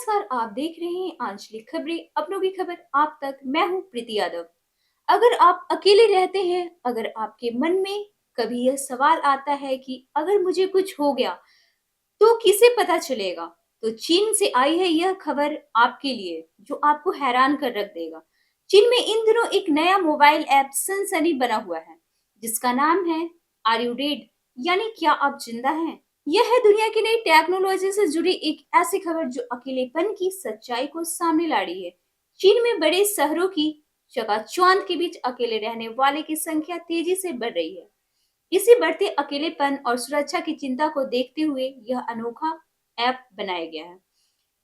नमस्कार, आप देख रहे हैं आंचलिक खबरें, अपनों की खबर आप तक। मैं हूं प्रीति यादव। अगर आप अकेले रहते हैं, अगर आपके मन में कभी यह सवाल आता है कि अगर मुझे कुछ हो गया तो किसे पता चलेगा, तो चीन से आई है यह खबर आपके लिए जो आपको हैरान कर रख देगा। चीन में इन दिनों एक नया मोबाइल ऐप सनसनी बना हुआ है जिसका नाम है आर यू डेड, यानी क्या आप जिंदा हैं। यह है दुनिया की नई टेक्नोलॉजी से जुड़ी एक ऐसी खबर जो अकेलेपन की सच्चाई को सामने ला रही है। चीन में बड़े शहरों की चकाचौंध के बीच अकेले रहने वाले की संख्या तेजी से बढ़ रही है। इसी बढ़ते अकेलेपन और सुरक्षा की चिंता को देखते हुए यह अनोखा ऐप बनाया गया है।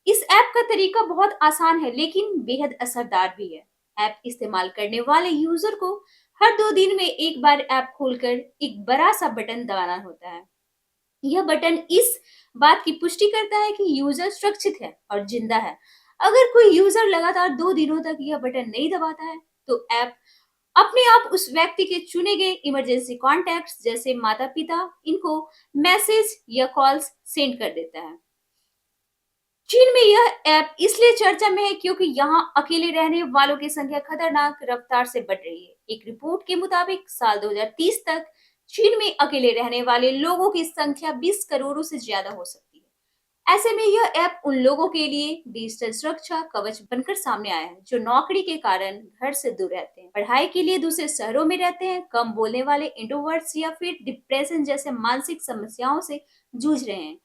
इस ऐप का तरीका बहुत आसान है लेकिन बेहद असरदार भी है। ऐप इस्तेमाल करने वाले यूजर को हर 2 दिन में एक बार ऐप खोलकर एक बड़ा सा बटन दबाना होता है। यह बटन इस बात की पुष्टि करता है कि यूजर सुरक्षित है और जिंदा है। अगर कोई यूजर लगातार 2 दिनों तक यह बटन नहीं दबाता है तो ऐप अपने आप उस व्यक्ति के चुने गए इमरजेंसी कॉन्टैक्ट्स जैसे माता पिता इनको मैसेज या कॉल्स सेंड कर देता है। चीन में यह ऐप इसलिए चर्चा में है क्योंकि यहाँ अकेले रहने वालों की संख्या खतरनाक रफ्तार से बढ़ रही है। एक रिपोर्ट के मुताबिक साल 2030 तक चीन में अकेले रहने वाले लोगों की संख्या 20 करोड़ से ज्यादा हो सकती है। ऐसे में यह ऐप उन लोगों के लिए डिजिटल सुरक्षा कवच बनकर सामने आया है जो नौकरी के कारण घर से दूर रहते हैं, पढ़ाई के लिए दूसरे शहरों में रहते हैं, कम बोलने वाले इंट्रोवर्ट्स या फिर डिप्रेशन जैसे मानसिक समस्याओं से जूझ रहे हैं।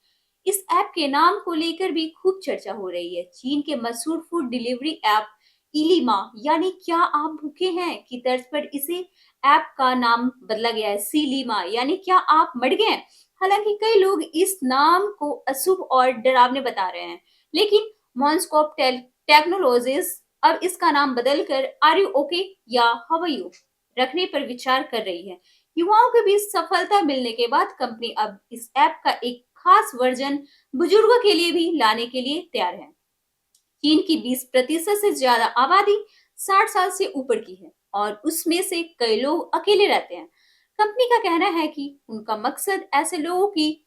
इस ऐप के नाम को लेकर भी खूब चर्चा हो रही है। चीन के मशहूर फूड डिलीवरी ऐप इलीमा, यानी क्या आप भूखे हैं की तर्ज पर इसे ऐप का नाम बदला गया है सीलीमा, यानी क्या आप मर गए। हालांकि कई लोग इस नाम को अशुभ और डरावने बता रहे हैं, लेकिन मॉन्स्कोप टेक्नोलॉजीज अब इसका नाम बदलकर आर यू ओके या हाउ आर यू रखने पर विचार कर रही है। युवाओं के बीच सफलता मिलने के बाद कंपनी अब इस ऐप का एक खास वर्जन बुजुर्गों के लिए भी लाने के लिए तैयार है। चीन की 20% से ज्यादा आबादी 60 साल से ऊपर की है और उसमें से कई लोग अकेले रहते हैं। कंपनी का कहना है कि उनका मकसद ऐसे लोगों की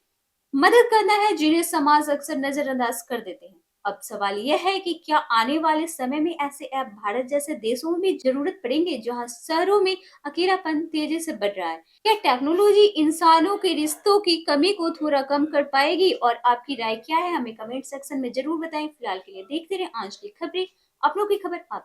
मदद करना है जिन्हें समाज अक्सर नजरअंदाज कर देते हैं। अब सवाल यह है कि क्या आने वाले समय में ऐसे ऐप भारत जैसे देशों में भी जरूरत पड़ेंगे जहां शहरों में अकेलापन तेजी से बढ़ रहा है। क्या टेक्नोलॉजी इंसानों के रिश्तों की कमी को थोड़ा कम कर पाएगी, और आपकी राय क्या है हमें कमेंट सेक्शन में जरूर बताएं। फिलहाल के लिए देखते रहे आंचलिक खबरें, अपनों की खबर आप